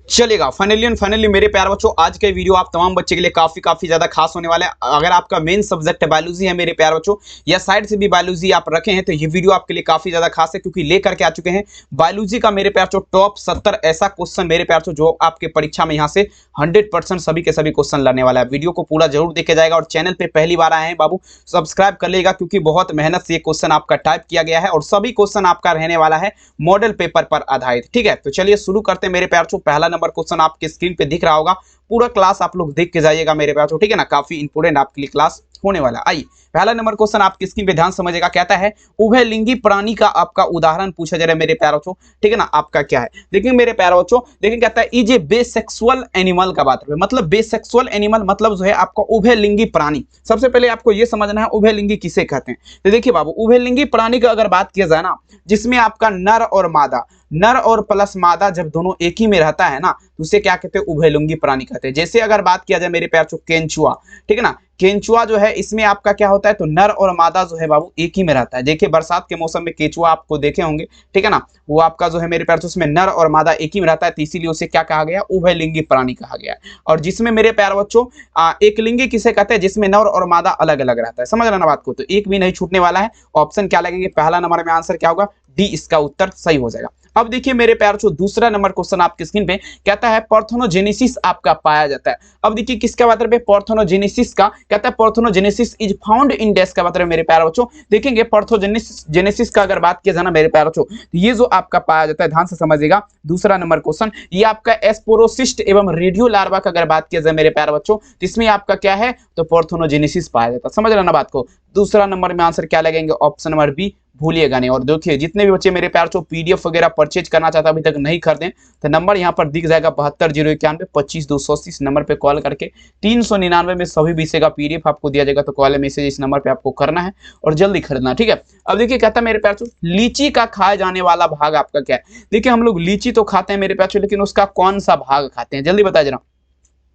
चलेगा। फाइनली मेरे प्यारे बच्चों, आज का वीडियो आप तमाम बच्चे के लिए काफी ज्यादा खास होने वाला है। अगर आपका मेन सब्जेक्ट बायोलॉजी है मेरे प्यारे बच्चों, या साइड से भी बायोलॉजी आप रखे हैं, तो ये वीडियो आपके लिए काफी ज्यादा खास है, क्योंकि लेकर के आ चुके हैं बायोलॉजी का मेरे प्यारे बच्चों टॉप 70 ऐसा क्वेश्चन मेरे प्यारे बच्चों जो आपके परीक्षा में यहाँ से 100% सभी के सभी क्वेश्चन लड़ने वाला है। वीडियो को पूरा जरूर देखे जाएगा, और चैनल पे पहली बार आए हैं बाबू सब्सक्राइब कर लेगा, क्योंकि बहुत मेहनत से ये क्वेश्चन आपका टाइप किया गया है, और सभी क्वेश्चन आपका रहने वाला है मॉडल पेपर पर आधारित। ठीक है, तो चलिए शुरू करते हैं मेरे प्यारे बच्चों। पहला नंबर क्वेश्चन आपके स्क्रीन पे दिख रहा होगा, पूरा क्लास आप लोग देख के जाइएगा मेरे प्यारे, ठीक है ना, काफी इंपोर्टेंट आपके लिए क्लास होने वाला। आइए पहला नंबर क्वेश्चन आपकी स्क्रीन पे ध्यान समझिएगा, कहता है उभयलिंगी प्राणी का आपका उदाहरण पूछा जा रहा है मेरे प्यारे बच्चों, ठीक है ना। आपका क्या है, देखिए मेरे प्यारे बच्चों, देखिए कहता है इज ए बेसेक्सुअल एनिमल का बात है, मतलब बेसेक्सुअल एनिमल मतलब जो है आपका उभयलिंगी प्राणी। सबसे पहले आपको यह समझना है उभयलिंगी किसे कहते हैं। तो देखिए बाबू, उभयलिंगी प्राणी का अगर बात किया जाए ना, जिसमें आपका नर और मादा, नर और प्लस मादा जब दोनों एक ही में रहता है ना, तो उसे क्या कहते हैं, उभयलिंगी प्राणी कहते हैं। जैसे अगर बात किया जाए मेरे प्यारे बच्चों केंचुआ, ठीक है ना, केंचुआ जो है इसमें आपका क्या होता है, तो नर और मादा जो है बाबू एक ही में रहता है। देखिए बरसात के मौसम में केंचुआ आपको देखे होंगे, ठीक है ना, वो आपका जो है मेरे प्यारे उसमें नर और मादा एक ही में रहता है, तो इसीलिए उसे क्या कहा गया, उभयलिंगी प्राणी कहा गया है। और जिसमें मेरे प्यारे बच्चों एक लिंगी किसे कहते हैं, जिसमें नर और मादा अलग अलग रहता है। समझ रहे ना बात को, तो एक भी नहीं छूटने वाला है। ऑप्शन क्या लगेंगे, पहला नंबर में आंसर क्या होगा, डी, इसका उत्तर सही हो जाएगा। अब देखिए मेरे प्यारे बच्चों, दूसरा नंबर क्वेश्चन आपकी स्क्रीन पे कहता है पार्थेनोजेनेसिस आपका पाया जाता है। अब देखिए किसका बात है, पार्थेनोजेनेसिस का, कहता है parthenogenesis is found in dash का बात है मेरे प्यारे बच्चों। देखेंगे पार्थेनोजेनेसिस का अगर बात किया जाए ना मेरे प्यारे बच्चों, तो ये जो आपका पाया जाता है, ध्यान से समझिएगा। दूसरा नंबर क्वेश्चन ये आपका एस्पोरोसिस्ट एवं रेडियो लार्वा का अगर बात किया जाए मेरे प्यारे बच्चों, तो इसमें आपका क्या है, तो पार्थेनोजेनेसिस पाया जाता है। समझ रहे ना बात को। दूसरा नंबर में आंसर क्या लगेंगे, ऑप्शन नंबर बी, भूलिएगा नहीं। और देखिए जितने भी बच्चे मेरे प्यार से पीडीएफ वगैरह परचेज करना चाहते अभी तक नहीं खरीदें, तो नंबर यहाँ पर दिख जाएगा 720191 नंबर पे कॉल करके 399 में सभी विषय का पीडीएफ आपको दिया जाएगा। तो कॉल मैसेज इस नंबर पे आपको करना है और जल्दी खरीदना, ठीक है। अब देखिए कहता है मेरे प्यार से लीची का खाया जाने वाला भाग आपका क्या है। देखिए हम लोग लीची तो खाते हैं मेरे प्यार से, लेकिन उसका कौन सा भाग खाते हैं, जल्दी बताइए जरा,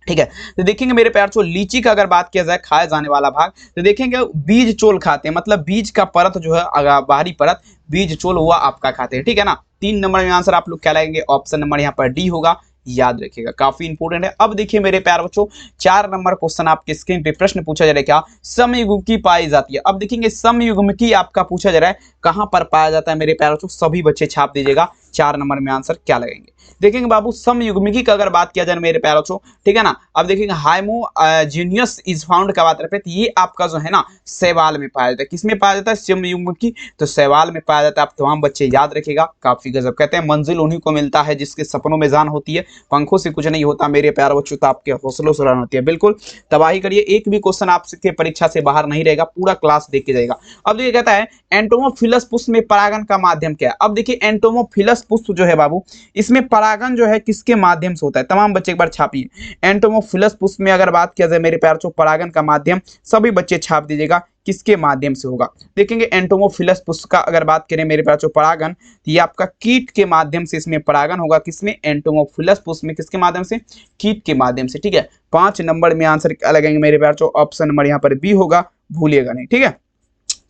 ठीक है। तो देखेंगे मेरे प्यार चो लीची का अगर बात किया जाए खाया जाने वाला भाग, तो देखेंगे बीज चोल खाते हैं, मतलब बीज का परत जो है बाहरी परत बीज चोल हुआ आपका खाते हैं, ठीक है ना। 3 नंबर में आंसर आप लोग क्या लगाएंगे, ऑप्शन नंबर यहाँ पर डी होगा, याद रखिएगा, काफी इंपोर्टेंट है। अब देखिए मेरे प्यार बच्चों 4 नंबर क्वेश्चन आपके स्क्रीन पे प्रश्न पूछा जा रहा है, क्या समयुग्मकी पाई जाती है। अब देखेंगे समयुग्मकी आपका पूछा जा रहा है कहां पर पाया जाता है मेरे प्यार बच्चों, सभी बच्चे छाप दीजिएगा 4 नंबर में आंसर क्या लगाएंगे। देखेंगे बाबू समयुग्मकी का अगर बात किया जाए मेरे प्यारे बच्चों, ठीक है ना, अब देखेंगे हाइमोजेनियस इज फाउंड का बात करते हैं, ये आपका जो है ना शैवाल में पाया जाता है। किसमें पाया जाता है, समयुग्मकी, तो शैवाल में पाया जाता है। आप तमाम बच्चे याद रखिएगा, काफी गजब। कहते हैं मंजिल उन्हीं को मिलता है जिसके सपनों में जान होती है, पंखों से कुछ नहीं होता मेरे प्यारे बच्चों, तो आपके हौसलों से उड़ान होती है। बिल्कुल तबाही करिए, एक भी क्वेश्चन आपके परीक्षा से बाहर नहीं रहेगा, पूरा क्लास देख के जाएगा। अब देखिए कहता है एंटोमोफिलस पुष्प में परागन का माध्यम क्या है। अब देखिए एंटोमोफिलस पुष्प जो है बाबू, इसमें परागन जो है किसके माध्यम से होता है, तमाम बच्चे एक बार छापिए। एंटोमोफिलस पुष्प में अगर बात किया जाए मेरे प्यार चो परागन का माध्यम, सभी बच्चे छाप दीजिएगा किसके माध्यम से होगा। देखेंगे एंटोमोफिलस पुष्प का अगर बात करें मेरे प्यार चो परागन, तो ये आपका कीट के माध्यम से इसमें परागन होगा। किसमें, एंटोमोफिलस पुष्प में, किसके माध्यम से, कीट के माध्यम से, ठीक है। 5 नंबर में आंसर क्या लगेंगे मेरे प्यार चो, ऑप्शन नंबर यहाँ पर बी होगा, भूलिएगा नहीं, ठीक है।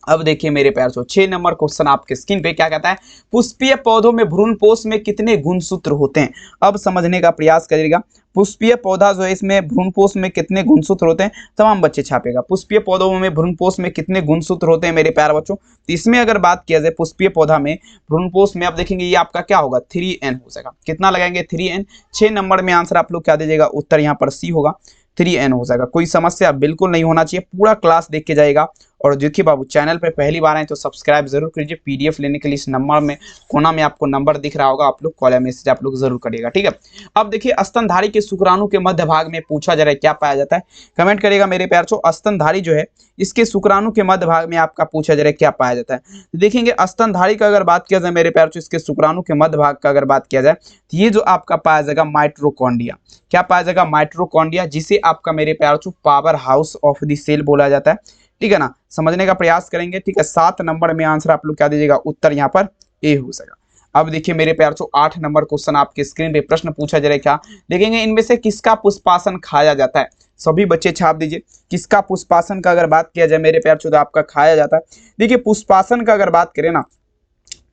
अब देखिए मेरे प्यार से 6 नंबर क्वेश्चन आपके स्क्रीन पे क्या कहता है, पुष्पीय पौधों में भ्रूणपोष में कितने गुणसूत्र होते हैं। अब समझने का प्रयास करिएगा, पुष्पीय पौधा जो है इसमें भ्रूणपोष में कितने गुणसूत्र होते हैं, तमाम बच्चे छापेगा। पुष्पीय पौधों में भ्रूणपोष में कितने गुणसूत्र होते हैं मेरे प्यारे बच्चों, तो इसमें अगर बात किया जाए पुष्पीय पौधा में भ्रूणपोष में, आप देखेंगे ये आपका क्या होगा, 3n हो जाएगा। कितना लगाएंगे, 3n। 6 नंबर में आंसर आप लोग क्या दीजिएगा, उत्तर यहाँ पर सी होगा, 3n हो जाएगा। कोई समस्या बिल्कुल नहीं होना चाहिए, पूरा क्लास देख के जाएगा। और देखिए बाबू चैनल पे पहली बार आए तो सब्सक्राइब जरूर कीजिए। पीडीएफ लेने के लिए इस नंबर में कोना में आपको नंबर दिख रहा होगा, आप लोग कॉल या मैसेज आप लोग जरूर करिएगा, ठीक है। अब देखिए स्तनधारी के शुक्राणु के मध्य भाग में पूछा जा रहा है क्या पाया जाता है, कमेंट करिएगा मेरे प्यार चो। स्तनधारी जो है इसके शुक्राणु के मध्य भाग में आपका पूछा जा रहा है क्या पाया जाता है। देखेंगे स्तनधारी का अगर बात किया जाए मेरे प्यार चो, इसके शुक्राणु के मध्य भाग का अगर बात किया जाए, तो ये जो आपका पाया जाएगा माइटोकॉन्ड्रिया, क्या पाया जाएगा, माइटोकॉन्ड्रिया, जिसे आपका मेरे प्यार चो power house of the cell बोला जाता है, ठीक है ना। समझने का प्रयास करेंगे, ठीक है। 7 नंबर में आंसर आप लोग क्या दीजिएगा, उत्तर यहाँ पर ए हो जाएगा। अब देखिए मेरे प्यार चो 8 नंबर क्वेश्चन आपके स्क्रीन पे प्रश्न पूछा जा रहा है, क्या देखेंगे इनमें से किसका पुष्पासन खाया जाता है, सभी बच्चे छाप दीजिए। किसका पुष्पासन का अगर बात किया जाए मेरे प्यार चो, तो आपका खाया जाता है। देखिए पुष्पासन का अगर बात करें ना,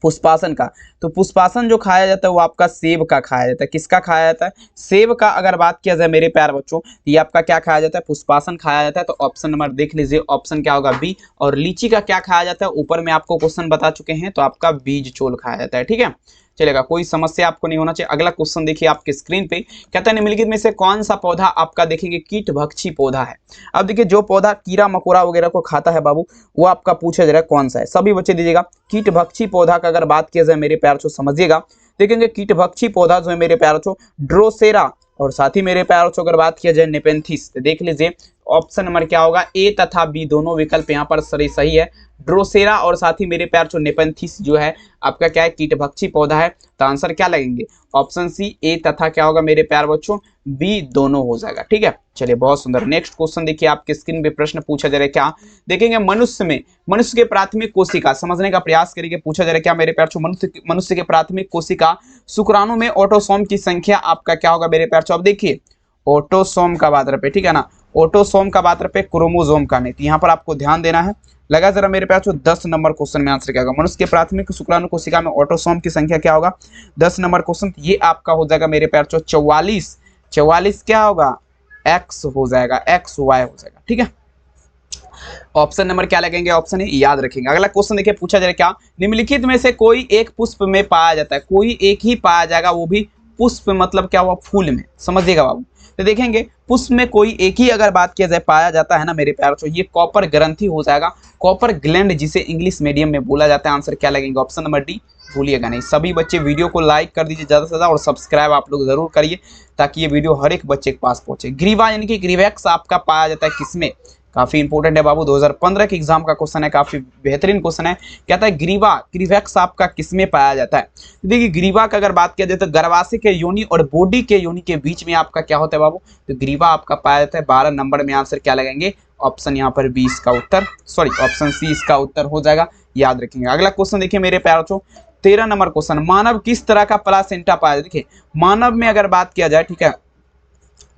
पुष्पासन का। तो पुष्पासन जो खाया जाता है वो आपका सेब का खाया जाता है। किसका खाया जाता है? सेब का। अगर बात किया जाए मेरे प्यारे बच्चों, ये आपका क्या खाया जाता है? पुष्पासन खाया जाता है। तो ऑप्शन नंबर देख लीजिए, ऑप्शन क्या होगा? बी। और लीची का क्या खाया जाता है? ऊपर में आपको क्वेश्चन बता चुके हैं, तो आपका बीज चोल खाया जाता है। ठीक है, चलेगा, कोई समस्या आपको नहीं होना चाहिए। अगला क्वेश्चन देखिए आपके स्क्रीन पे, कहता है निम्नलिखित में से कौन सा पौधा आपका देखेंगे कीटभक्षी पौधा है। अब देखिए जो पौधा कीड़ा मकोड़ा वगैरह को खाता है बाबू, वो आपका पूछा जा रहा है कौन सा है। सभी बच्चे दीजिएगा। कीटभक्षी पौधा का अगर बात किया जाए मेरे प्यारे बच्चों, समझिएगा, देखेंगे कीटभक्षी पौधा जो है मेरे प्यारे बच्चों ड्रोसेरा, और साथ ही मेरे प्यारे बच्चों अगर बात किया जाए नेपेंथिस, तो देख लीजिए ऑप्शन नंबर क्या होगा? ए तथा बी दोनों विकल्प यहाँ पर सही है। ड्रोसेरा और साथ ही मेरे प्यार जो नेपेंथिस जो है आपका क्या है? कीटभक्षी पौधा है। तो आंसर क्या लगेंगे? ऑप्शन सी ए तथा क्या होगा मेरे प्यार बच्चों? बी दोनों हो जाएगा। ठीक है, चलिए बहुत सुंदर। नेक्स्ट क्वेश्चन देखिए आपके स्क्रीन पे, प्रश्न पूछा जा रहा है क्या? देखेंगे मनुष्य के प्राथमिक कोशिका समझने का प्रयास करेंगे। पूछा जा रहा है क्या मेरे प्यार? मनुष्य के प्राथमिक कोशिका शुक्राणु में ऑटोसोम की संख्या आपका क्या होगा मेरे प्यार? अब देखिए ऑटोसोम का बात पे, ठीक है ना, ऑटोसोम का बात पे, क्रोमोसोम का नहीं। तो यहाँ पर आपको ध्यान देना है। लगा जरा मेरे पास 10 नंबर क्वेश्चन में आंसर क्या होगा? मनुष्य के प्राथमिक शुक्राणु कोशिका में ऑटोसोम की संख्या क्या होगा? 10 नंबर क्वेश्चन ये आपका हो जाएगा मेरे प्यार 44। 44 क्या होगा? एक्स हो जाएगा, एक्स वाई हो जाएगा। ठीक है, ऑप्शन नंबर क्या लगेंगे? ऑप्शन है, याद रखेंगे। अगला क्वेश्चन देखिए पूछा जाए क्या? निम्नलिखित में से कोई एक पुष्प में पाया जाता है। कोई एक ही पाया जाएगा, वो भी पुष्प मतलब क्या हुआ? फूल में, समझिएगा बाबू। तो देखेंगे पुष्प में कोई एक ही अगर बात किया जाए पाया जाता है ना मेरे प्यार, तो ये कॉपर ग्रंथि हो जाएगा, कॉपर ग्लैंड जिसे इंग्लिश मीडियम में बोला जाता है। आंसर क्या लगेंगे? ऑप्शन नंबर डी, भूलिएगा नहीं। सभी बच्चे वीडियो को लाइक कर दीजिए ज़्यादा से ज़्यादा, और सब्सक्राइब आप लोग जरूर करिए ताकि ये वीडियो हर एक बच्चे के पास पहुंचे। ग्रीवा यानी कि ग्रीवेक्स आपका पाया जाता है किसमें? काफी इंपॉर्टेंट है बाबू, 2015 के एग्जाम का क्वेश्चन है, काफी बेहतरीन क्वेश्चन है। कहता है ग्रीवेक्स आपका किसमें पाया जाता है? देखिए ग्रीवा का अगर बात किया जाए तो गर्भाशय के योनि और बॉडी के योनि के बीच में आपका क्या होता है बाबू? तो ग्रीवा आपका पाया जाता है। 12 नंबर में आंसर क्या लगेंगे? ऑप्शन यहाँ पर 20 का उत्तर, सॉरी ऑप्शन सी इसका उत्तर हो जाएगा, याद रखेंगे। अगला क्वेश्चन देखिए मेरे प्यारे बच्चों, 13 नंबर क्वेश्चन, मानव किस तरह का प्लासेंटा पाया जाता है? देखिए मानव में अगर बात किया जाए, ठीक है,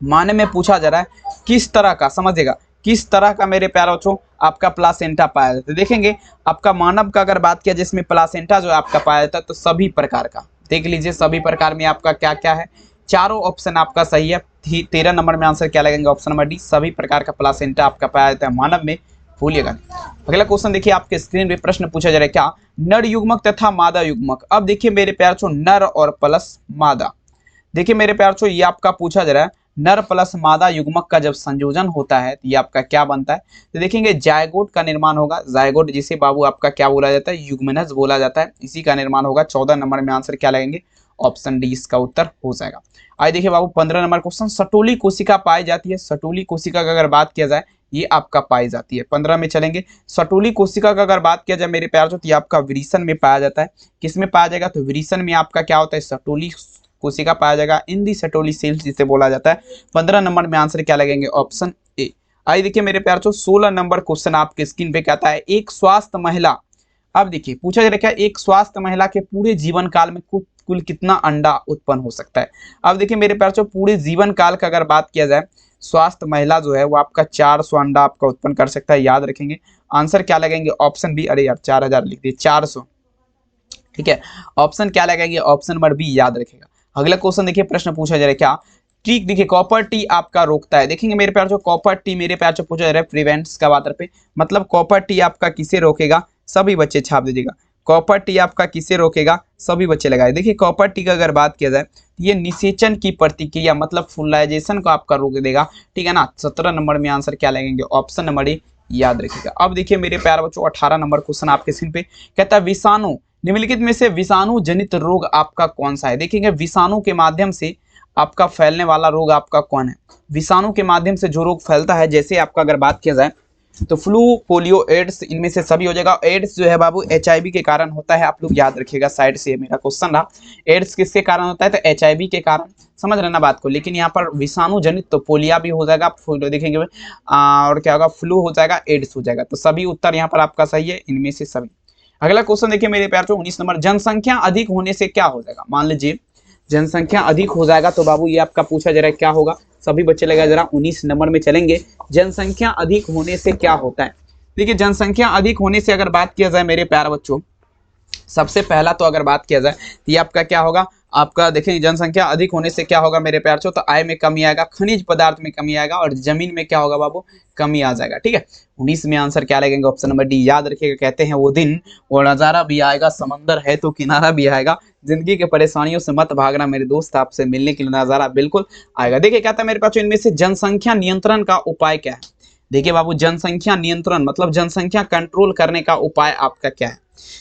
मानव में पूछा जा रहा है किस तरह का, समझिएगा किस तरह का मेरे प्यारे बच्चों आपका प्लासेंटा पाया जाता है। देखेंगे आपका मानव का अगर बात किया जिसमें प्लासेंटा जो आपका पाया जाता है, तो सभी प्रकार का, देख लीजिए सभी प्रकार में आपका क्या क्या है? चारों ऑप्शन आपका सही है। 13 नंबर में आंसर क्या लगेंगे? ऑप्शन नंबर डी, सभी प्रकार का प्लासेंटा आपका पाया जाता है मानव में, भूलिएगा नहीं। अगला क्वेश्चन देखिए आपके स्क्रीन पे, प्रश्न पूछा जा रहा है क्या? नर युग्मक तथा मादा युग्मक। अब देखिए मेरे प्यारे बच्चों नर और प्लस मादा, देखिए मेरे प्यारे बच्चों ये आपका पूछा जा रहा है नर प्लस मादा युग्मक का जब संयोजन होता है तो ये आपका क्या बनता है? तो देखेंगे जायगोट का निर्माण होगा। जायगोट जिसे बाबू आपका क्या बोला जाता है? युग्मनज बोला जाता है, इसी का निर्माण होगा। 14 नंबर में आंसर क्या लगेंगे? ऑप्शन डी इसका उत्तर हो जाएगा। आइए देखिए बाबू 15 नंबर क्वेश्चन, सटोली कोशिका पाई जाती है। सटोली कोशिका का अगर बात किया जाए ये आपका पाई जाती है। 15 में चलेंगे। सटोली कोशिका का अगर बात किया जाए मेरे प्यार तो ये आपका विरीसन में पाया जाता है। किस में पाया जाएगा? तो विरीसन में आपका क्या होता है? सटोली कोशिका पाया जाएगा, इन दी सटोली सेल्स जिसे बोला जाता है। 15 नंबर में आंसर क्या लगेंगे? Option A. आइए देखिए मेरे प्यार 16 नंबर क्वेश्चन आपके स्क्रीन पे कहता है एक स्वस्थ महिला, अब देखिए पूछा जा रहा है एक स्वस्थ महिला के पूरे जीवन काल में कुल कितना अंडा उत्पन्न हो सकता है? अब देखिए मेरे प्यार पूरे जीवन काल का अगर बात किया जाए, स्वास्थ्य महिला जो है वो आपका 400 अंडा आपका उत्पन्न कर सकता है, याद रखेंगे। आंसर क्या लगेंगे? Option B. अरे यार 4000 लिख दिए, 400, ठीक है। ऑप्शन क्या लगेंगे? ऑप्शन नंबर बी, याद रखेगा। अगला क्वेश्चन देखिए, प्रश्न पूछा जा रहा है क्या? ठीक देखिए कॉपर टी आपका रोकता है। देखेंगे मेरे प्यार कॉपर टी मेरे प्यार पूछा जा रहा है प्रिवेंट्स का बात पे, मतलब कॉपर टी आपका किसे रोकेगा? सभी बच्चे छाप दीजिएगा, कॉपर टी आपका किसे रोकेगा? सभी बच्चे लगाए। देखिए कॉपर टी का अगर बात किया जाए ये निषेचन की प्रतिक्रिया मतलब फुलाइजेशन को आपका रोक देगा, ठीक है ना। 17 नंबर में आंसर क्या लगेंगे? ऑप्शन नंबर ए, याद रखिएगा। अब देखिए मेरे प्यारे बच्चों 18 नंबर क्वेश्चन आपके स्क्रीन पे कहता है विषाणु, निम्नलिखित में से विषाणु जनित रोग आपका कौन सा है? देखेंगे विषाणु के माध्यम से आपका फैलने वाला रोग आपका कौन है? विषाणु के माध्यम से जो रोग फैलता है, जैसे आपका अगर बात किया जाए तो फ्लू, पोलियो, एड्स, इनमें से सभी हो जाएगा। एड्स जो है बाबू HIV के कारण होता है, आप लोग याद रखिएगा। साइड से मेरा क्वेश्चन रहा, एड्स किसके कारण होता है? तो HIV के कारण, समझ रहे ना बात को। लेकिन यहाँ पर विषाणु जनित तो पोलिया भी हो जाएगा, देखेंगे और क्या होगा? फ्लू हो जाएगा, एड्स हो जाएगा। तो सभी उत्तर यहाँ पर आपका सही है, इनमें से सभी। अगला क्वेश्चन देखिए मेरे प्यार 19 नंबर, जनसंख्या अधिक होने से क्या हो जाएगा? मान लीजिए जनसंख्या अधिक हो जाएगा तो बाबू ये आपका पूछा जा रहा है क्या होगा? सभी बच्चे लगा जरा 19 नंबर में चलेंगे। जनसंख्या अधिक होने से क्या होता है? देखिए जनसंख्या अधिक होने से अगर बात किया जाए मेरे प्यारे बच्चों, सबसे पहला तो अगर बात किया जाए तो ये आपका क्या होगा, आपका देखिए जनसंख्या अधिक होने से क्या होगा मेरे प्यार तो आय में कमी आएगा, खनिज पदार्थ में कमी आएगा और जमीन में क्या होगा बाबू, कमी आ जाएगा। ठीक है, 19 में आंसर क्या लगेंगे, ऑप्शन नंबर डी। याद रखिएगा, कहते हैं वो दिन वो नज़ारा भी आएगा, समंदर है तो किनारा भी आएगा, जिंदगी के परेशानियों से मत भागना मेरे दोस्त, आपसे मिलने के लिए नज़ारा बिल्कुल आएगा। देखिए कहता है मेरे पास इनमें से जनसंख्या नियंत्रण का उपाय क्या है। देखिए बाबू, जनसंख्या नियंत्रण मतलब जनसंख्या कंट्रोल करने का उपाय आपका क्या है।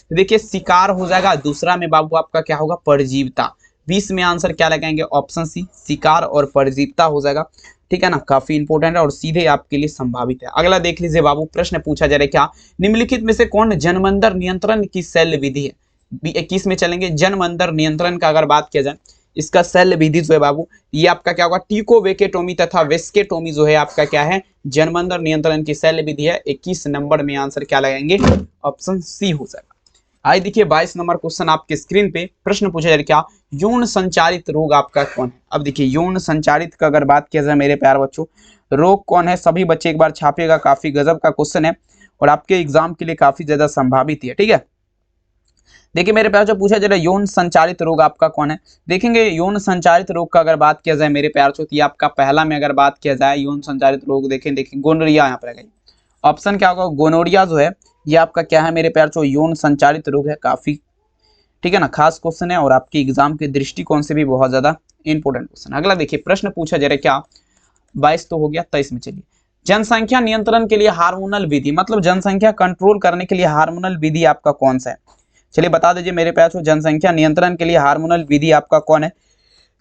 तो देखिए शिकार हो जाएगा, दूसरा में बाबू आपका क्या होगा, परजीवता। 20 में आंसर क्या लगाएंगे, ऑप्शन सी, शिकार और परजीवता हो जाएगा। ठीक है ना, काफी इंपॉर्टेंट है और सीधे आपके लिए संभावित है। अगला देख लीजिए बाबू, प्रश्न पूछा जा रहा है क्या, निम्नलिखित में से कौन जनमंदर नियंत्रण की शैल्य विधि है। 21 में चलेंगे, जनमंदर नियंत्रण का अगर बात किया जाए, इसका शैल्य विधि जो है बाबू, ये आपका क्या होगा, टिकोवेकेटोमी तथा वेस्केटोमी जो है आपका क्या है, जनमंदर नियंत्रण की शैल्य विधि है। 21 नंबर में आंसर क्या लगाएंगे, ऑप्शन सी हो जाएगा। आइए देखिए 22 नंबर क्वेश्चन आपके स्क्रीन पे, प्रश्न पूछा जा रहा है क्या, यौन संचारित रोग आपका कौन है। अब देखिए यौन संचारित का अगर बात किया जाए मेरे प्यार बच्चों, रोग कौन है, सभी बच्चे एक बार छापिएगा, काफी गजब का क्वेश्चन है और आपके एग्जाम के लिए काफी ज्यादा संभावित है। ठीक है, देखिए मेरे प्यार जो पूछा जा रहा है यौन संचारित रोग आपका कौन है। देखेंगे यौन संचारित रोग का अगर बात किया जाए मेरे प्यार, तो ये आपका पहला में अगर बात किया जाए यौन संचारित रोग, देखें गोनोरिया यहाँ पर गई, ऑप्शन क्या होगा, गोनोरिया जो है ये आपका क्या है मेरे प्यार, यौन संचारित रोग है। काफी ठीक है ना, खास क्वेश्चन है और आपके एग्जाम के दृष्टिकोण से भी बहुत ज्यादा इंपॉर्टेंट क्वेश्चन। अगला देखिए प्रश्न पूछा जा रहा है क्या, 22 तो हो गया, 23 में चलिए, जनसंख्या नियंत्रण के लिए हार्मोनल विधि मतलब जनसंख्या कंट्रोल करने के लिए हार्मोनल विधि आपका कौन सा है। चलिए बता दीजिए मेरे प्यार, जनसंख्या नियंत्रण के लिए हार्मोनल विधि आपका कौन है,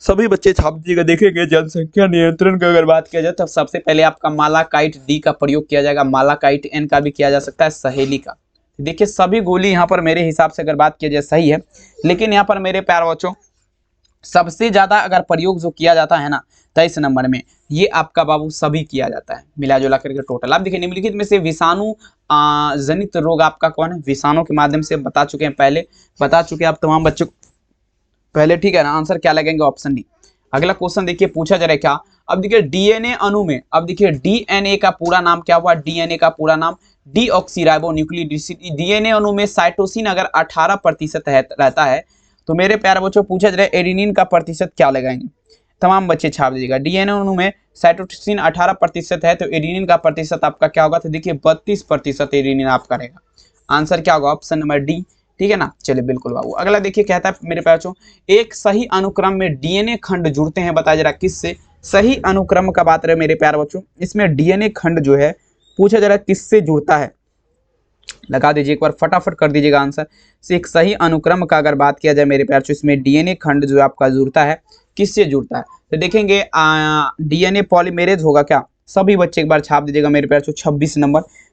सभी बच्चे छाप दीजिएगा। देखेंगे जनसंख्या नियंत्रण की अगर बात किया जाए तो सबसे पहले आपका मालाकाइट डी का प्रयोग किया जाएगा, मालाकाइट एन का भी किया जा सकता है, सहेली का। देखिए सभी गोली यहाँ पर मेरे हिसाब से अगर बात किया जाए सही है, लेकिन यहाँ पर मेरे प्यार बच्चों सबसे ज्यादा अगर प्रयोग जो किया जाता है ना 23 नंबर में, ये आपका बाबू सभी किया जाता है मिला जुला करके टोटल। आप देखिए निम्नलिखित में से विषाणु जनित रोग आपका कौन है, विषाणु के माध्यम से बता चुके हैं, पहले बता चुके हैं आप तमाम बच्चों पहले। ठीक है ना, आंसर क्या लगेंगे, ऑप्शन डी। अगला क्वेश्चन देखिए पूछा जा रहा है क्या, अब देखिए डीएनए अणु में, अब देखिए डीएनए का पूरा नाम क्या हुआ, डीएनए का पूरा नाम डीऑक्सीराइबोन्यूक्लिक एसिड। डीएनए अणु में साइटोसिन अगर 18% रहता है तो मेरे प्यारे बच्चों पूछा जा रहा है एडेनिन का प्रतिशत क्या लगाएंगे, तमाम बच्चे छाप दीजिएगा। डीएनए अणु में साइटोसिन 18% है तो एडेनिन का प्रतिशत आपका क्या होगा, तो देखिए 32% एडेनिन आपका रहेगा। आंसर क्या होगा, ऑप्शन नंबर डी। ठीक है ना, चलिए बिल्कुल बाबू। अगला देखिए कहता है मेरे प्यारे बच्चों, एक सही अनुक्रम में डीएनए खंड जुड़ते हैं, बताया जरा किससे। सही अनुक्रम का बात रहे मेरे प्यारे बच्चों, इसमें डीएनए खंड जो है पूछा जा रहा है किससे जुड़ता है, लगा दीजिए एक बार फटाफट कर दीजिएगा आंसर। से एक सही अनुक्रम का अगर बात किया जाए मेरे प्यार, इसमें डीएनए खंड जो आपका जुड़ता है किससे जुड़ता है, तो देखेंगे डीएनए पॉलीमेरेज होगा क्या, सभी बच्चे एक बार छाप दीजिएगा मेरे प्यार।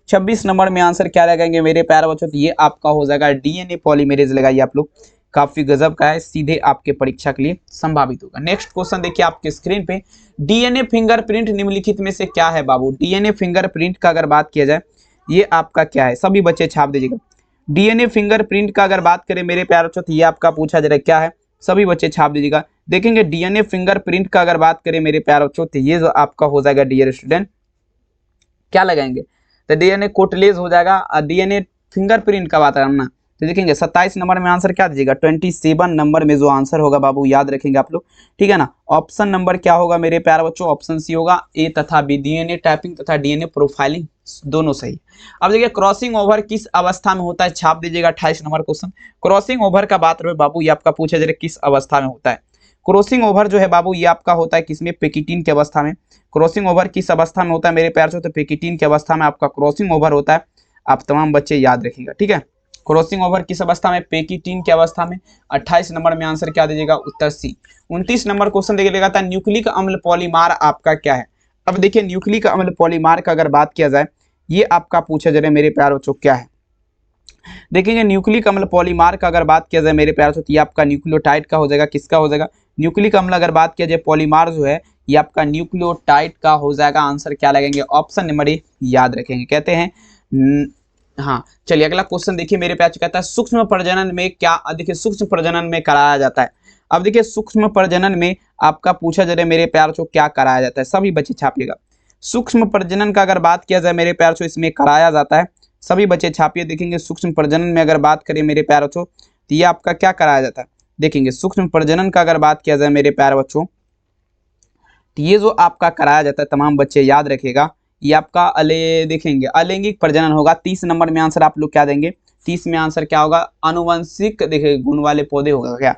26 नंबर में आंसर क्या लगाएंगे मेरे प्यार बच्चों, तो ये आपका हो जाएगा डीएनए पॉलीमेरेज लगाइए आप लोग, काफी गजब का है, सीधे आपके परीक्षा के लिए संभावित होगा। नेक्स्ट क्वेश्चन देखिए आपके स्क्रीन पे, डीएनए फिंगरप्रिंट निम्नलिखित में से क्या है बाबू। डीएनए फिंगरप्रिंट का अगर बात किया जाए ये आपका क्या है, सभी बच्चे छाप दीजिएगा। डीएनए फिंगरप्रिंट का अगर बात करें मेरे प्यारे बच्चों, तो ये आपका पूछा जा रहा है क्या है, सभी बच्चे छाप दीजिएगा। देखेंगे डीएनए फिंगरप्रिंट का अगर बात करें मेरे प्यारे बच्चों, तो ये जो आपका हो जाएगा डियर स्टूडेंट, क्या लगाएंगे, तो डीएनए कोटलेज हो जाएगा। डीएनए फिंगरप्रिंट का बात करना, तो देखेंगे 27 नंबर में आंसर क्या दीजिएगा, 27 नंबर में जो आंसर होगा बाबू याद रखेंगे आप लोग। ठीक है ना, ऑप्शन नंबर क्या होगा मेरे प्यारे बच्चों, ऑप्शन सी होगा, ए तथा बी, डीएनए टाइपिंग तथा डीएनए प्रोफाइलिंग दोनों सही। अब देखिए क्रॉसिंग ओवर किस अवस्था में होता है, छाप दीजिएगा 28 नंबर क्वेश्चन। क्रॉसिंग ओवर का बात रहे बाबू, ये आपका पूछा जा रहा है किस अवस्था में होता है। क्रॉसिंग ओवर जो है बाबू ये आपका होता है किसमें, पेकिटीन की अवस्था में। क्रॉसिंग ओवर किस अवस्था में होता है मेरे प्यार से, तो पेकिटीन की अवस्था में आपका क्रॉसिंग ओवर होता है, आप तमाम बच्चे याद रखिएगा। ठीक है, क्रॉसिंग ओवर किस अवस्था में, पेकिटीन की अवस्था में। 28 नंबर में आंसर क्या दीजिएगा, उत्तर सी। 29 नंबर क्वेश्चन देखिए लगाता है न्यूक्लिक अम्ल पॉलीमार आपका क्या है। अब देखिए न्यूक्लिक अम्ल पॉलीमार का अगर बात किया जाए, ये आपका पूछा जा रहा है मेरे प्यार बच्चों क्या है। देखेंगे न्यूक्लिक अम्ल पॉलीमार का अगर बात किया जाए मेरे प्यार बच्चों, तो ये आपका न्यूक्लियोटाइड का हो जाएगा, किसका हो जाएगा, न्यूक्लिक अम्ल अगर बात किया जाए पॉलीमार जो है ये आपका न्यूक्लियोटाइड का हो जाएगा। आंसर क्या लगेंगे, ऑप्शन नंबर ए याद रखेंगे। कहते हैं हाँ, चलिए अगला क्वेश्चन देखिए मेरे प्यार, कहता है सूक्ष्म प्रजनन में क्या, देखिए सूक्ष्म प्रजनन में कराया जाता है। अब देखिए सूक्ष्म प्रजनन में आपका पूछा जा रहा है मेरे प्यार को क्या कराया जाता है, सभी बच्चे छापिएगा। सूक्ष्म प्रजनन का अगर बात किया जाए मेरे प्यार इसमें कराया जाता है, सभी बच्चे छापिए। देखेंगे सूक्ष्म प्रजनन में अगर बात करें मेरे प्यार तो ये आपका क्या कराया जाता है, देखेंगे सूक्ष्म प्रजनन का अगर बात किया जाए मेरे प्यारे बच्चों, तो ये जो आपका कराया जाता है तमाम बच्चे याद रखिएगा, ये आपका देखेंगे अलैंगिक प्रजनन होगा। 30 नंबर में आंसर आप लोग क्या देंगे, 30 में आंसर क्या होगा, आनुवंशिक देखिए गुण वाले पौधे होगा क्या।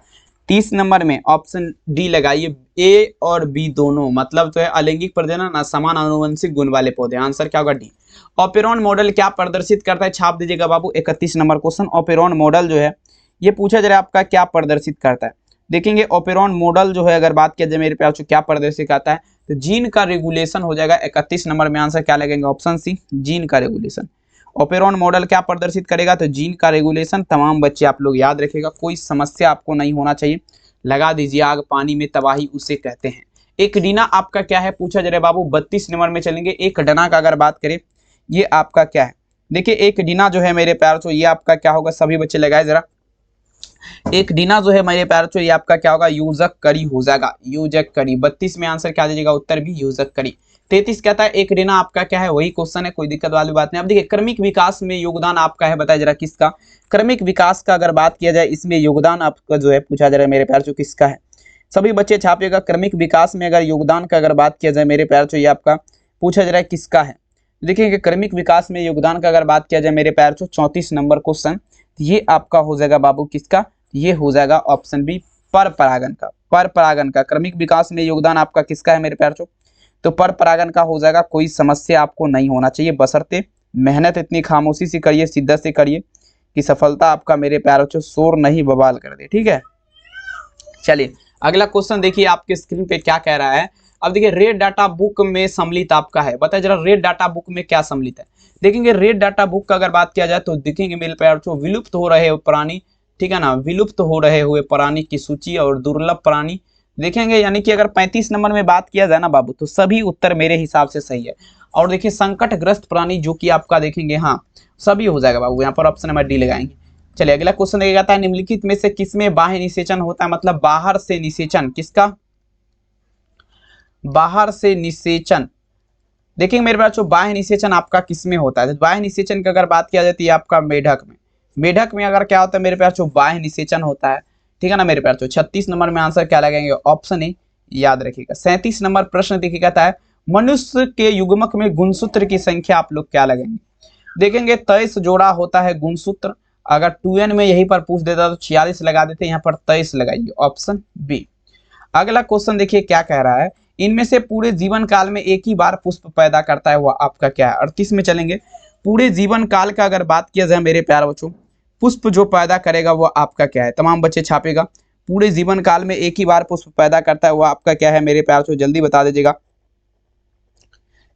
30 नंबर में ऑप्शन डी लगाइए, ए और बी दोनों, मतलब तो है अलैंगिक प्रजनन समान आनुवंशिक गुण वाले पौधे, आंसर क्या होगा डी। ऑपेरॉन मॉडल क्या प्रदर्शित करता है, छाप दीजिएगा बाबू। 31 नंबर क्वेश्चन, ऑपेरॉन मॉडल जो है ये पूछा जा रहा है आपका क्या प्रदर्शित करता है। देखेंगे ऑपेरॉन मॉडल जो है अगर बात किया जाए मेरे प्यार क्या प्रदर्शित करता है, तो जीन का रेगुलेशन हो जाएगा। 31 नंबर में आंसर क्या लगेंगे, ऑप्शन सी जीन का रेगुलेशन। ऑपेरॉन मॉडल क्या प्रदर्शित करेगा, तो जीन का रेगुलेशन। तमाम बच्चे आप लोग याद रखिएगा, कोई समस्या आपको नहीं होना चाहिए। लगा दीजिए आग पानी में तबाही उसे कहते हैं। एक डीना आपका क्या है पूछा जा रहा है बाबू। 32 नंबर में चलेंगे। एक डना का अगर बात करें, ये आपका क्या है, देखिए एक डीना जो है मेरे प्यार तो ये आपका क्या होगा, सभी बच्चे लगाए जरा। एक डीना जो है मेरे प्यार तो ये आपका क्या होगा, यूजक करी हो जाएगा, यूजक करी। 32 में आंसर क्या दीजिएगा, उत्तर भी यूजक करी। 33 कहता है एक डीना आपका क्या है, वही क्वेश्चन है, कोई दिक्कत वाली बात नहीं। अब देखिए क्रमिक विकास में योगदान आपका है, बताया जरा किसका। क्रमिक विकास का अगर बात किया जाए, इसमें योगदान आपका जो है पूछा जा रहा है मेरे प्यार तो किसका है, सभी बच्चे छापिएगा। क्रमिक विकास में अगर योगदान का अगर बात किया जाए मेरे प्यार तो ये आपका पूछा जा रहा है किसका है। देखिए क्रमिक विकास में योगदान का अगर बात किया जाए मेरे प्यार तो 34 नंबर क्वेश्चन, ये आपका हो जाएगा बाबू किसका, ये हो जाएगा ऑप्शन बी पर परागन का। पर परागन का क्रमिक विकास में योगदान आपका किसका है मेरे प्यार तो पर परागन का हो जाएगा। कोई समस्या आपको नहीं होना चाहिए, बशर्ते मेहनत इतनी खामोशी से करिए, शिद्दत से करिए कि सफलता आपका मेरे प्यार शोर नहीं बवाल कर दे, ठीक है। चलिए अगला क्वेश्चन देखिए आपके स्क्रीन पे क्या कह रहा है। अब देखिए रेड डाटा बुक में सम्मिलित आपका है, बताइए जरा रेड डाटा बुक में क्या सम्मिलित है। देखेंगे रेड डाटा बुक का अगर बात किया जाए तो देखेंगे मेरे प्यार विलुप्त हो रहे प्राणी, ठीक है ना, विलुप्त हो रहे हुए प्राणी की सूची और दुर्लभ प्राणी देखेंगे। यानी कि अगर 35 नंबर में बात किया जाए ना बाबू, तो सभी उत्तर मेरे हिसाब से सही है। और देखिए संकटग्रस्त प्राणी जो कि आपका देखेंगे, हाँ सभी हो जाएगा बाबू, यहाँ पर ऑप्शन नंबर डी लगाएंगे। चलिए अगला क्वेश्चन देखिए कहता है निम्नलिखित में से किसमें बाह्य निषेचन होता है, मतलब बाहर से निषेचन, किसका बाहर से निषेचन। देखिए मेरे पास बाह्य निषेचन आपका किसमें होता है, बाह्य निषेचन की अगर बात किया जाती है आपका मेढक में। मेढक में अगर क्या होता है मेरे प्यार बाह्य निषेचन होता है, ठीक है ना मेरे प्यार। 36 नंबर में आंसर क्या लगेंगे, ऑप्शन ए याद रखिएगा। 37 नंबर प्रश्न देखिए कहता है मनुष्य के युग्मक में गुणसूत्र की संख्या आप लोग क्या लगेंगे। देखेंगे 23 जोड़ा होता है गुणसूत्र, अगर 2n में यहीं पर पूछ देता तो 46 लगा देते, यहाँ पर 23 लगाइए, ऑप्शन बी। अगला क्वेश्चन देखिए क्या कह रहा है, इनमें से पूरे जीवन काल में एक ही बार पुष्प पैदा करता है वह आपका क्या है। 38 में चलेंगे। पूरे जीवन काल का अगर बात किया जाए मेरे प्यार बच्चों, पुष्प जो पैदा करेगा वो आपका क्या है, तमाम बच्चे छापेगा। पूरे जीवन काल में एक ही बार पुष्प पैदा करता है वो आपका क्या है मेरे प्यार, जल्दी बता दीजिएगा,